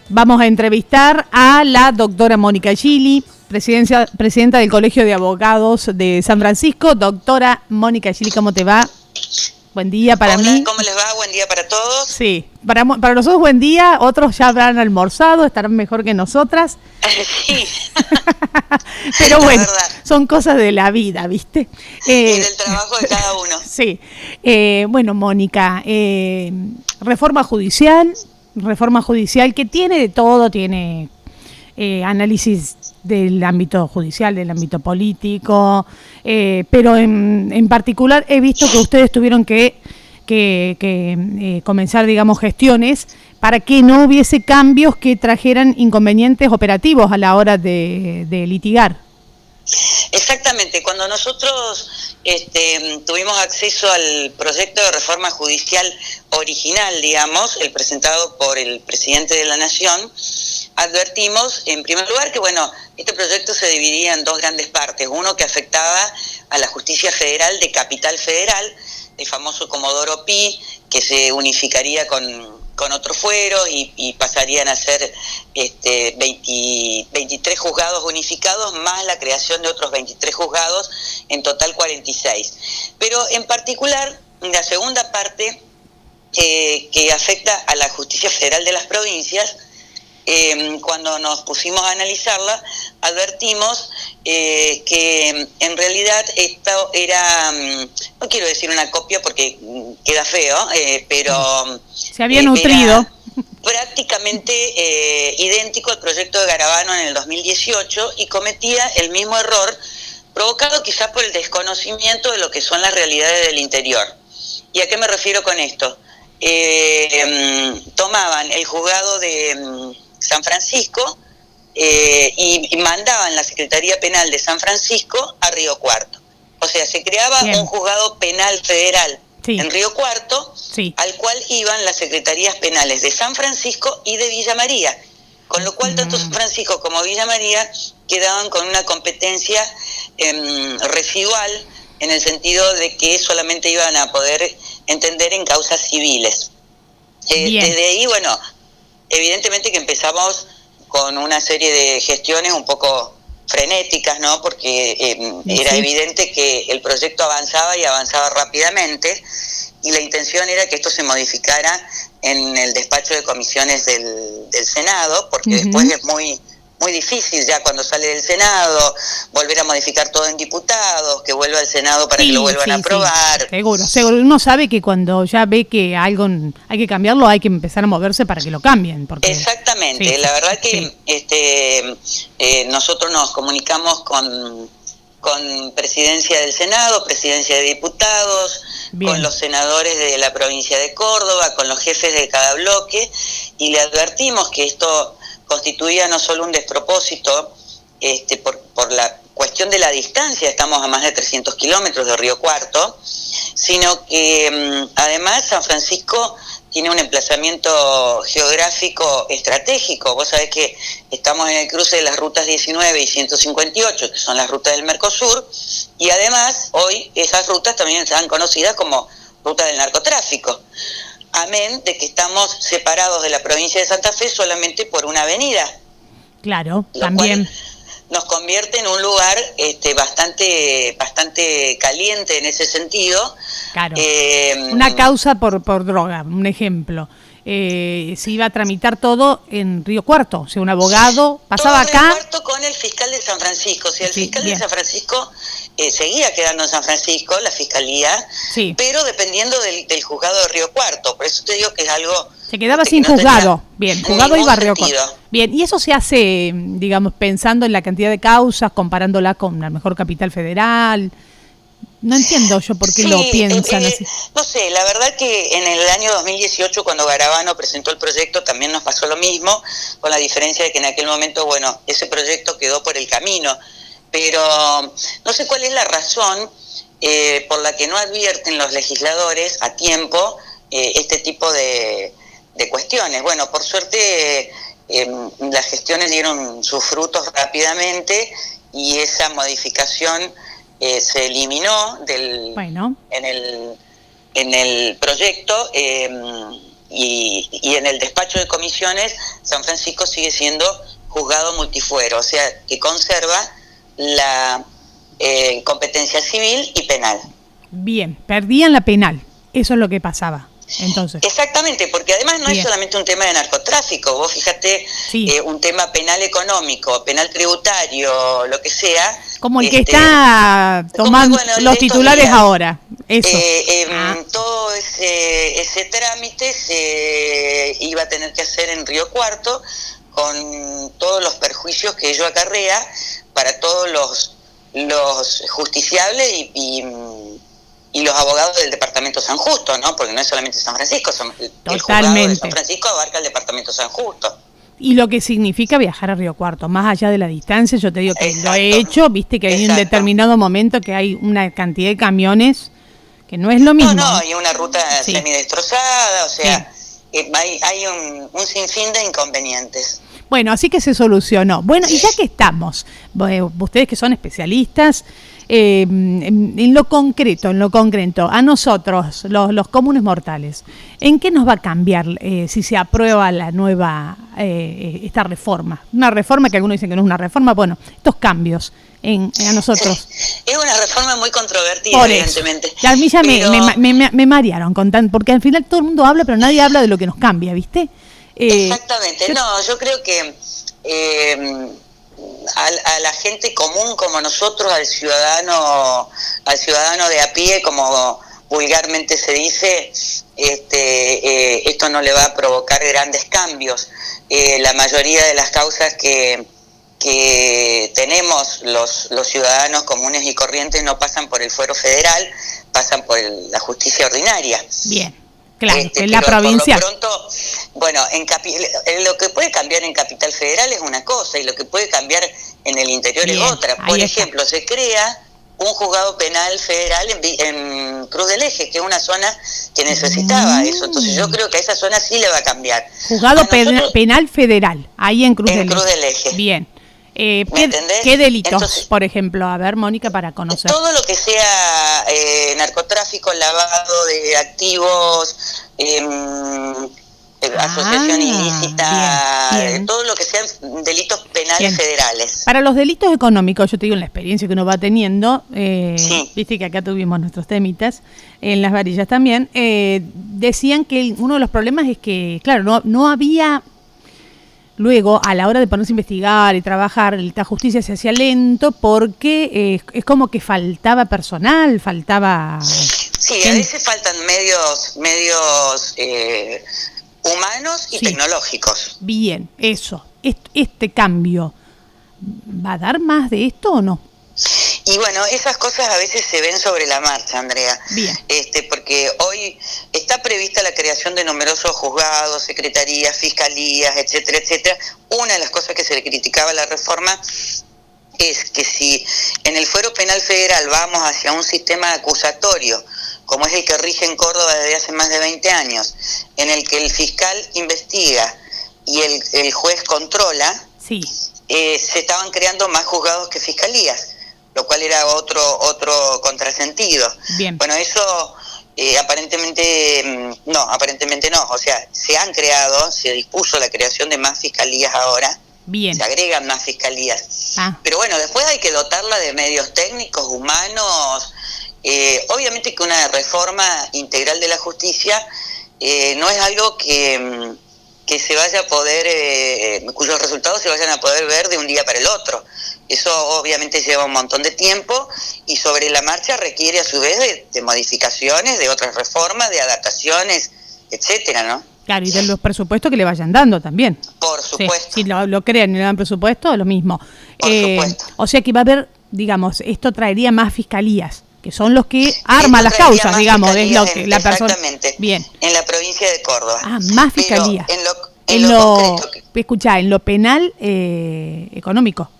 Vamos a entrevistar a la doctora Mónica Gili, presidenta del Colegio de Abogados de San Francisco. Doctora Mónica Gili, ¿cómo te va? Buen día para mí. ¿Cómo les va? Buen día para todos. Sí, para nosotros buen día, otros ya habrán almorzado, estarán mejor que nosotras. Sí. Pero bueno, son cosas de la vida, ¿viste? Y del trabajo de cada uno. Sí. Bueno, Mónica, reforma judicial que tiene de todo, tiene análisis del ámbito judicial, del ámbito político, pero en particular he visto que ustedes tuvieron que comenzar, digamos, gestiones para que no hubiese cambios que trajeran inconvenientes operativos a la hora de litigar. Exactamente, cuando nosotros tuvimos acceso al proyecto de reforma judicial original, digamos, el presentado por el presidente de la Nación, advertimos, en primer lugar, que este proyecto se dividía en dos grandes partes. Uno que afectaba a la justicia federal de Capital Federal, el famoso Comodoro Pi, que se unificaría con otros fueros y pasarían a ser 23 juzgados unificados, más la creación de otros 23 juzgados, en total 46. Pero en particular, la segunda parte, que afecta a la justicia federal de las provincias, cuando nos pusimos a analizarla, advertimos que en realidad esto era, no quiero decir una copia porque queda feo, pero se había nutrido. Prácticamente idéntico al proyecto de Garabano en el 2018 y cometía el mismo error, provocado quizás por el desconocimiento de lo que son las realidades del interior. ¿Y a qué me refiero con esto? Tomaban el juzgado de San Francisco y mandaban la Secretaría Penal de San Francisco a Río Cuarto. O sea, se creaba un juzgado penal federal en Río Cuarto, al cual iban las secretarías penales de San Francisco y de Villa María, con lo cual tanto San Francisco como Villa María quedaban con una competencia residual, en el sentido de que solamente iban a poder entender en causas civiles. Desde ahí, evidentemente que empezamos con una serie de gestiones un poco frenéticas, ¿no? Porque era evidente que el proyecto avanzaba y avanzaba rápidamente, y la intención era que esto se modificara en el despacho de comisiones del Senado, porque después es muy difícil ya cuando sale del Senado volver a modificar todo en diputados, que vuelva al Senado para que lo vuelvan a aprobar. Seguro, uno sabe que cuando ya ve que algo hay que cambiarlo, hay que empezar a moverse para que lo cambien. Porque... Exactamente, la verdad que nosotros nos comunicamos con presidencia del Senado, presidencia de diputados, con los senadores de la provincia de Córdoba, con los jefes de cada bloque, y le advertimos que esto constituía no solo un despropósito por la cuestión de la distancia, estamos a más de 300 kilómetros de Río Cuarto, sino que además San Francisco tiene un emplazamiento geográfico estratégico. Vos sabés que estamos en el cruce de las rutas 19 y 158, que son las rutas del Mercosur, y además hoy esas rutas también están conocidas como rutas del narcotráfico. Amén de que estamos separados de la provincia de Santa Fe solamente por una avenida. Claro, también nos convierte en un lugar bastante caliente en ese sentido. Claro. Una causa por droga, un ejemplo. Se iba a tramitar todo en Río Cuarto, o sea, un abogado pasaba todo acá. Río Cuarto con el fiscal de San Francisco, o sea, el fiscal de San Francisco seguía quedando en San Francisco, la fiscalía, pero dependiendo del juzgado de Río Cuarto. Por eso te digo que es algo... Se quedaba sin juzgado, juzgado y barrio. Bien, y eso se hace, digamos, pensando en la cantidad de causas, comparándola con la mejor capital federal. No entiendo yo por qué lo piensan así. No sé, la verdad que en el año 2018, cuando Garabano presentó el proyecto, también nos pasó lo mismo, con la diferencia de que en aquel momento, ese proyecto quedó por el camino. Pero no sé cuál es la razón por la que no advierten los legisladores a tiempo este tipo de cuestiones. Bueno, por suerte las gestiones dieron sus frutos rápidamente y esa modificación se eliminó en el proyecto y en el despacho de comisiones San Francisco sigue siendo juzgado multifuero, o sea, que conserva la competencia civil y penal. Bien, perdían la penal, eso es lo que pasaba. Entonces. Exactamente, porque además no es solamente un tema de narcotráfico, vos fíjate, un tema penal económico, penal tributario, lo que sea. Como el que está tomando los titulares días, ahora. Eso. Todo ese trámite se iba a tener que hacer en Río Cuarto, con todos los perjuicios que ello acarrea para todos los justiciables y los abogados del departamento San Justo, ¿no? Porque no es solamente San Francisco, el juzgado de San Francisco abarca el departamento San Justo. Y lo que significa viajar a Río Cuarto, más allá de la distancia, yo te digo que lo he hecho, viste que hay un determinado momento que hay una cantidad de camiones que no es lo mismo. No, y una ruta semidestrozada, o sea, hay un sinfín de inconvenientes. Bueno, así que se solucionó. Bueno, y ya que estamos, ustedes que son especialistas, en lo concreto, a nosotros, los comunes mortales, ¿en qué nos va a cambiar si se aprueba la nueva, esta reforma? Una reforma que algunos dicen que no es una reforma, bueno, estos cambios a nosotros. Es una reforma muy controvertida, evidentemente. A mí ya me marearon contando, porque al final todo el mundo habla, pero nadie habla de lo que nos cambia, ¿viste? Exactamente, yo creo que a la gente común como nosotros, al ciudadano de a pie, como vulgarmente se dice, esto no le va a provocar grandes cambios. La mayoría de las causas que tenemos los ciudadanos comunes y corrientes no pasan por el fuero federal, pasan por la justicia ordinaria. Bien. Claro, en la provincia. Por lo pronto, bueno, lo que puede cambiar en Capital Federal es una cosa y lo que puede cambiar en el interior es otra. Por ejemplo, se crea un juzgado penal federal en Cruz del Eje, que es una zona que necesitaba eso. Entonces yo creo que a esa zona sí le va a cambiar. Juzgado penal federal, ahí en Cruz del Eje. Bien. ¿Qué delitos, entonces, por ejemplo? A ver, Mónica, para conocer. Todo lo que sea narcotráfico, lavado de activos, asociación ilícita, bien. Todo lo que sean delitos penales federales. Para los delitos económicos, yo te digo, en la experiencia que uno va teniendo, viste que acá tuvimos nuestros temitas, en las varillas también, decían que uno de los problemas es que, claro, no había... Luego, a la hora de ponerse a investigar y trabajar, la justicia se hacía lento porque es como que faltaba personal, faltaba... Sí, a veces faltan medios humanos y tecnológicos. Bien, eso. Este cambio, ¿va a dar más de esto o no? Y bueno, esas cosas a veces se ven sobre la marcha, Andrea. Bien. Porque hoy está prevista la creación de numerosos juzgados, secretarías, fiscalías, etcétera, etcétera. Una de las cosas que se le criticaba a la reforma es que si en el fuero penal federal vamos hacia un sistema acusatorio, como es el que rige en Córdoba desde hace más de 20 años, en el que el fiscal investiga y el juez controla, se estaban creando más juzgados que fiscalías, lo cual era otro contrasentido. Bien. Bueno, eso aparentemente no, o sea, se dispuso la creación de más fiscalías ahora. Bien. Se agregan más fiscalías. Pero bueno, después hay que dotarla de medios técnicos, humanos. Obviamente que una reforma integral de la justicia no es algo que se vaya a poder, cuyos resultados se vayan a poder ver de un día para el otro. Eso obviamente lleva un montón de tiempo y sobre la marcha requiere a su vez de modificaciones, de otras reformas, de adaptaciones, etcétera, ¿no? Claro, y de los presupuestos que le vayan dando también. Por supuesto. Si lo crean y le dan presupuesto, lo mismo. Por supuesto. O sea que va a haber, digamos, esto traería más fiscalías, que son los que arman las causas, digamos, es lo que la persona. Exactamente. Bien. En la provincia de Córdoba. Más fiscalías. Escuchá, en lo penal económico.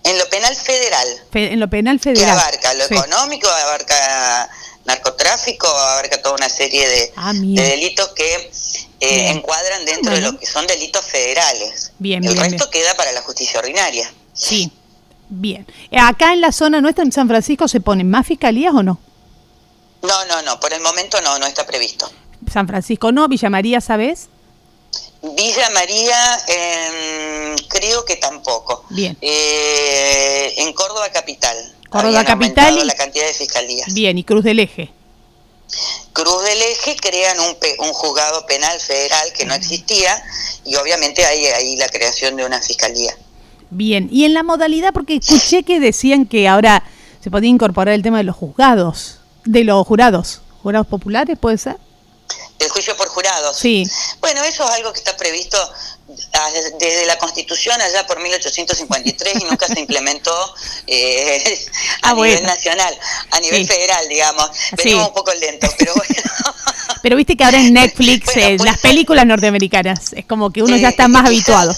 En lo penal federal. En lo penal federal. Que abarca lo económico, abarca narcotráfico, abarca toda una serie de delitos que encuadran dentro de lo que son delitos federales. El resto queda para la justicia ordinaria. Sí, bien. ¿Acá en la zona nuestra, en San Francisco, se ponen más fiscalías o no? No, por el momento no está previsto. San Francisco no, Villa María, ¿sabes? Villa María, creo que tampoco. Bien. En Córdoba capital. Córdoba capital y la cantidad de fiscalías. Bien, y Cruz del Eje. Cruz del Eje crean un juzgado penal federal que no existía, y obviamente hay ahí la creación de una fiscalía. Bien, y en la modalidad, porque escuché que decían que ahora se podía incorporar el tema de los juzgados, de los jurados populares, ¿puede ser? El juicio por jurados. Sí. Bueno, eso es algo que está previsto desde la Constitución allá por 1853 y nunca se implementó a nivel nacional, a nivel federal, digamos. Venimos un poco lentos, pero bueno. Pero viste que ahora en Netflix, bueno, las películas norteamericanas, es como que uno ya está más habituado.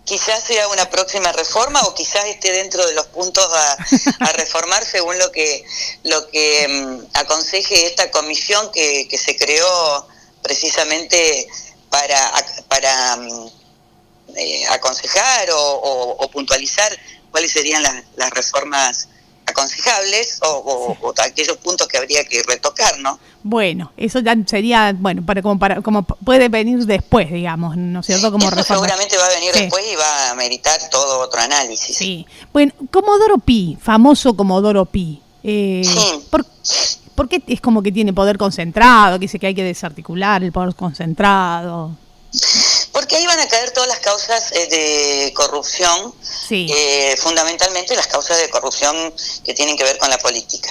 Quizás sea una próxima reforma, o quizás esté dentro de los puntos a reformar según lo que aconseje esta comisión que se creó precisamente para aconsejar o puntualizar cuáles serían las reformas aconsejables o aquellos puntos que habría que retocar, ¿no? Bueno, eso ya sería, bueno, como puede venir después, digamos, ¿no es cierto? Como eso reforma. Seguramente va a venir después y va a meritar todo otro análisis. Sí. Bueno, Comodoro Pi, famoso Comodoro Pi. Sí. ¿Por qué es como que tiene poder concentrado? Que dice que hay que desarticular el poder concentrado. Porque ahí van a caer todas las causas de corrupción, fundamentalmente las causas de corrupción que tienen que ver con la política.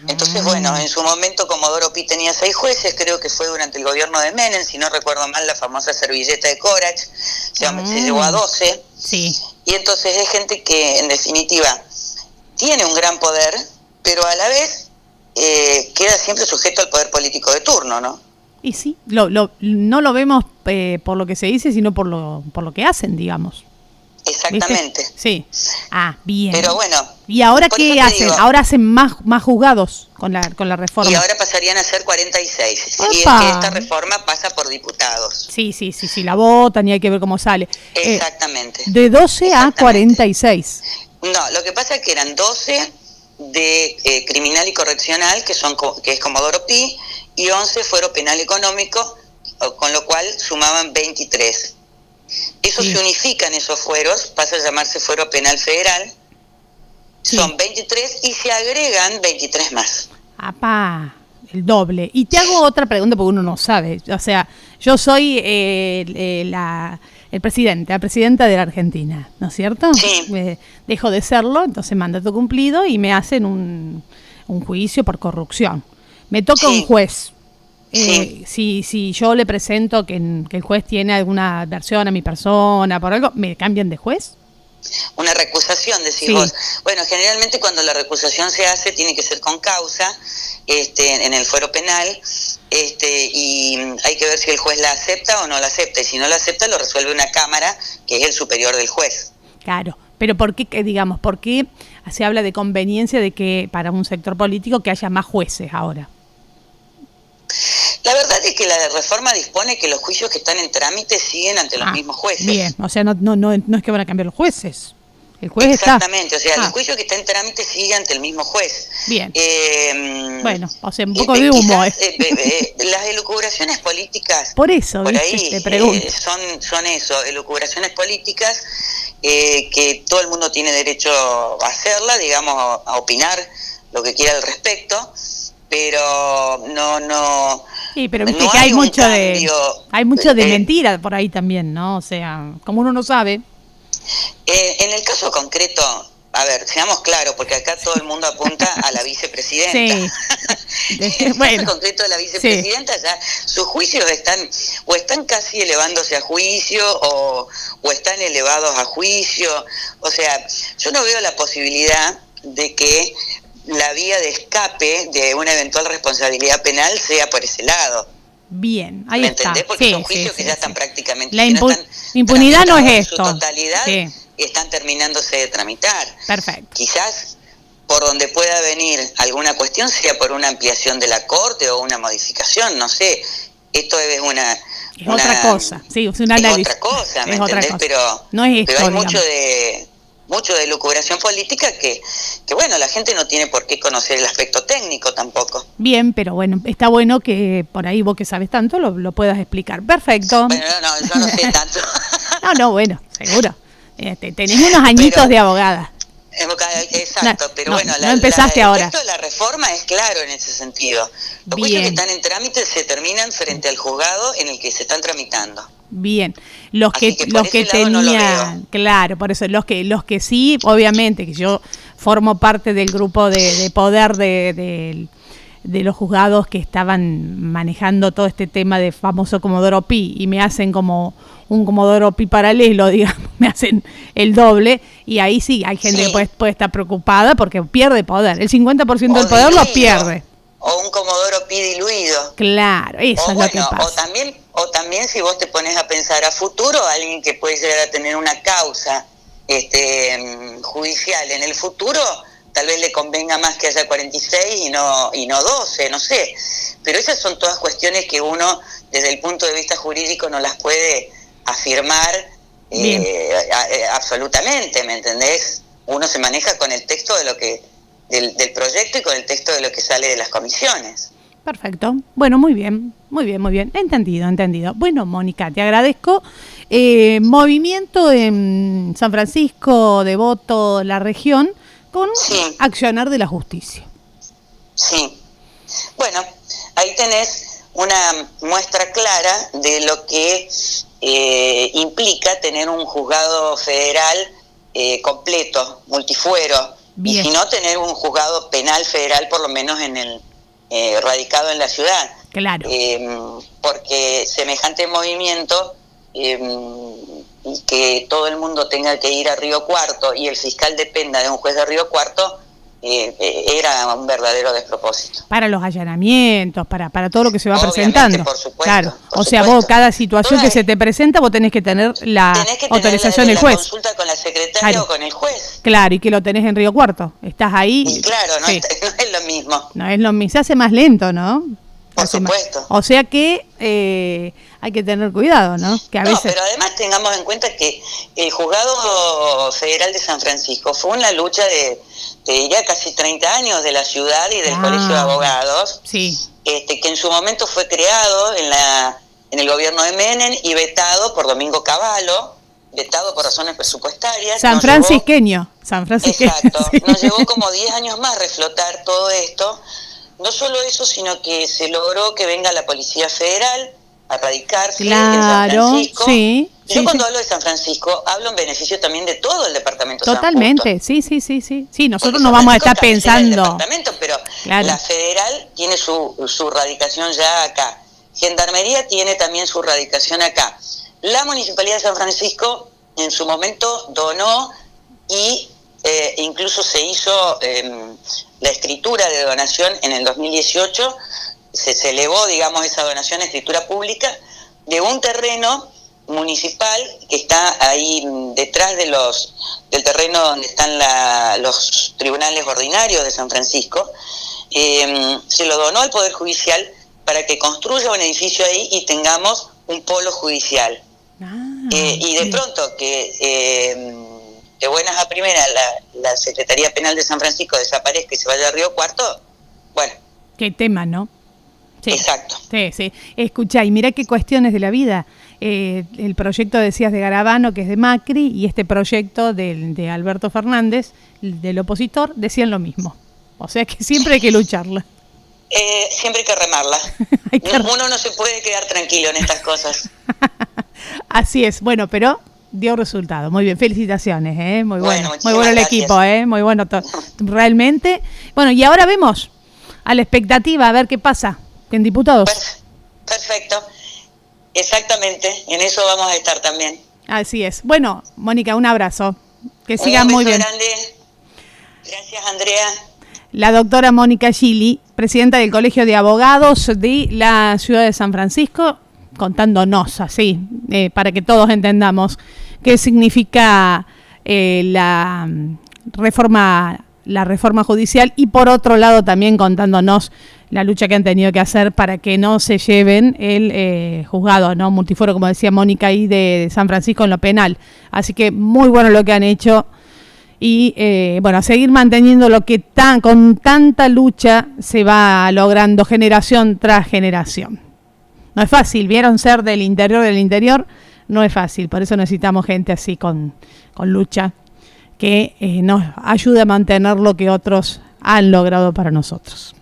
Entonces, bueno, en su momento Comodoro Pi tenía 6 jueces, creo que fue durante el gobierno de Menem, si no recuerdo mal, la famosa servilleta de Corach, se llevó a 12. Sí. Y entonces es gente que, en definitiva, tiene un gran poder, pero a la vez queda siempre sujeto al poder político de turno, ¿no? Y sí, no lo vemos por lo que se dice, sino por lo que hacen, digamos. Exactamente. ¿Viste? Sí. Ah, bien. Pero bueno. ¿Y ahora qué hacen? Digo, ahora hacen más juzgados con la reforma. Y ahora pasarían a ser 46. Si es que esta reforma pasa por diputados. Sí, la votan y hay que ver cómo sale. Exactamente. De 12 a 46. No, lo que pasa es que eran 12 de criminal y correccional, que es Comodoro Pi, y 11 fuero penal económico, con lo cual sumaban 23. Eso se unifican, esos fueros, pasa a llamarse fuero penal federal, son 23 y se agregan 23 más. ¡Apá! El doble. Y te hago otra pregunta porque uno no sabe. O sea, yo soy la presidenta de la Argentina, ¿no es cierto? Sí. Dejo de serlo, entonces mandato cumplido y me hacen un juicio por corrupción. Me toca un juez. Si yo le presento que el juez tiene alguna adversión a mi persona por algo, ¿me cambian de juez? Una recusación, decís vos. Bueno, generalmente cuando la recusación se hace tiene que ser con causa, en el fuero penal, y hay que ver si el juez la acepta o no la acepta, y si no la acepta lo resuelve una cámara que es el superior del juez. Claro, pero ¿por qué se habla de conveniencia de que para un sector político que haya más jueces ahora? La verdad es que la reforma dispone que los juicios que están en trámite siguen ante los mismos jueces. Bien, o sea, no es que van a cambiar los jueces. El juez Exactamente, está... o sea, el juicio que está en trámite sigue ante el mismo juez. Bien. Bueno, o sea, un poco de humo. Las elucubraciones políticas... Por eso, por ahí, te pregunto. Son eso, elucubraciones políticas que todo el mundo tiene derecho a hacerla, digamos, a opinar lo que quiera al respecto, pero no... Sí, pero viste que hay mucho de mentira por ahí también, ¿no? O sea, como uno no sabe... en el caso concreto, a ver, seamos claros, porque acá todo el mundo apunta a la vicepresidenta. Sí. En el caso concreto de la vicepresidenta, ya sus juicios están casi elevándose a juicio o están elevados a juicio. O sea, yo no veo la posibilidad de que la vía de escape de una eventual responsabilidad penal sea por ese lado. Bien, ahí ¿Me está. entendés? Porque son juicios que ya están prácticamente... La impunidad no es esto. En su totalidad están terminándose de tramitar. Perfecto. Quizás por donde pueda venir alguna cuestión sea por una ampliación de la Corte o una modificación, no sé. Esto es otra cosa, sí, es un análisis. Es otra cosa, ¿me es entendés? Cosa. Pero no es esto, pero hay digamos. mucho mucho de elucubración política que bueno, la gente no tiene por qué conocer el aspecto técnico tampoco. Bien, pero bueno, está bueno que por ahí vos que sabes tanto lo puedas explicar. Perfecto. Bueno, no, yo no sé tanto. No, bueno, seguro. Tenés unos añitos de abogada. Exacto, pero bueno, no empezaste ahora. El texto de la reforma es claro en ese sentido. Los juicios que están en trámite se terminan frente al juzgado en el que se están tramitando. Bien, los que tenían, no, claro, por eso los que sí, obviamente que yo formo parte del grupo de poder de los juzgados que estaban manejando todo este tema de famoso Comodoro Pi y me hacen como un Comodoro Pi paralelo, digamos, me hacen el doble y ahí sí hay gente que puede estar preocupada porque pierde poder, el 50% del poder lo pierde. O un Comodoro Pi diluido. Claro, eso es lo que pasa. O también si vos te pones a pensar a futuro, alguien que puede llegar a tener una causa judicial en el futuro, tal vez le convenga más que haya 46 y no 12, no sé. Pero esas son todas cuestiones que uno, desde el punto de vista jurídico, no las puede afirmar absolutamente, ¿me entendés? Uno se maneja con el texto de lo que del proyecto y con el texto de lo que sale de las comisiones. Perfecto. Bueno, muy bien. Entendido. Bueno, Mónica, te agradezco. Movimiento en San Francisco, Devoto, la región, con accionar de la justicia. Sí. Bueno, ahí tenés una muestra clara de lo que implica tener un juzgado federal completo, multifuero. Bien. Y si no, tener un juzgado penal federal, por lo menos en el radicado en la ciudad. Claro. Porque semejante movimiento, y que todo el mundo tenga que ir a Río Cuarto y el fiscal dependa de un juez de Río Cuarto, era un verdadero despropósito. Para los allanamientos, para todo lo que se va presentando. Por supuesto. Claro. O sea, vos, cada situación que se te presenta, vos tenés que tener la autorización del juez. Consulta con la secretaria o con el juez. Claro, y que lo tenés en Río Cuarto. Estás ahí. Y claro, no es lo mismo. No es lo mismo. Se hace más lento, ¿no? Por supuesto. O sea que hay que tener cuidado, ¿no? Que a veces... pero además tengamos en cuenta que el Juzgado Federal de San Francisco fue una lucha de diría casi 30 años de la ciudad y del Colegio de Abogados, que en su momento fue creado en el gobierno de Menem y vetado por Domingo Cavallo, vetado por razones presupuestarias. San Francisqueño. Exacto. Sí. Nos llevó como 10 años más reflotar todo esto. No solo eso, sino que se logró que venga la Policía Federal a radicarse en San Francisco. Sí. Yo cuando hablo de San Francisco, hablo en beneficio también de todo el departamento de San Justo. Totalmente, sí. Nosotros no vamos a estar pensando. El departamento, pero la federal tiene su radicación ya acá. Gendarmería tiene también su radicación acá. La Municipalidad de San Francisco en su momento donó y incluso se hizo la escritura de donación en el 2018, se elevó, digamos, esa donación a escritura pública de un terreno municipal que está ahí detrás del terreno donde están los tribunales ordinarios de San Francisco. Se lo donó al Poder Judicial para que construya un edificio ahí y tengamos un polo judicial. Y de pronto que de buenas a primeras la Secretaría Penal de San Francisco desaparezca y se vaya a Río Cuarto, bueno. Qué tema, ¿no? Sí. Exacto. Sí. Escuchá, y mirá qué cuestiones de la vida. El proyecto, decías, de Garabano, que es de Macri, y este proyecto de Alberto Fernández, del opositor, decían lo mismo. O sea que siempre hay que lucharla. Siempre hay que remarla. Uno no se puede quedar tranquilo en estas cosas. Así es. Bueno, pero dio resultado. Muy bien, felicitaciones, muy bueno. Muy bueno el gracias. Equipo, muy bueno realmente. Bueno, y ahora vemos a la expectativa a ver qué pasa en diputados. Perfecto. Exactamente, en eso vamos a estar también. Así es. Bueno, Mónica, un abrazo. Que sigan muy bien. Un beso grande. Gracias, Andrea. La doctora Mónica Gili, presidenta del Colegio de Abogados de la ciudad de San Francisco, contándonos así, para que todos entendamos qué significa la reforma judicial, y por otro lado también contándonos la lucha que han tenido que hacer para que no se lleven el juzgado, ¿no?, multifuero, como decía Mónica, ahí de San Francisco en lo penal. Así que muy bueno lo que han hecho. y bueno, seguir manteniendo lo que con tanta lucha se va logrando generación tras generación. No es fácil, vieron ser del interior, no es fácil, por eso necesitamos gente así con lucha que nos ayude a mantener lo que otros han logrado para nosotros.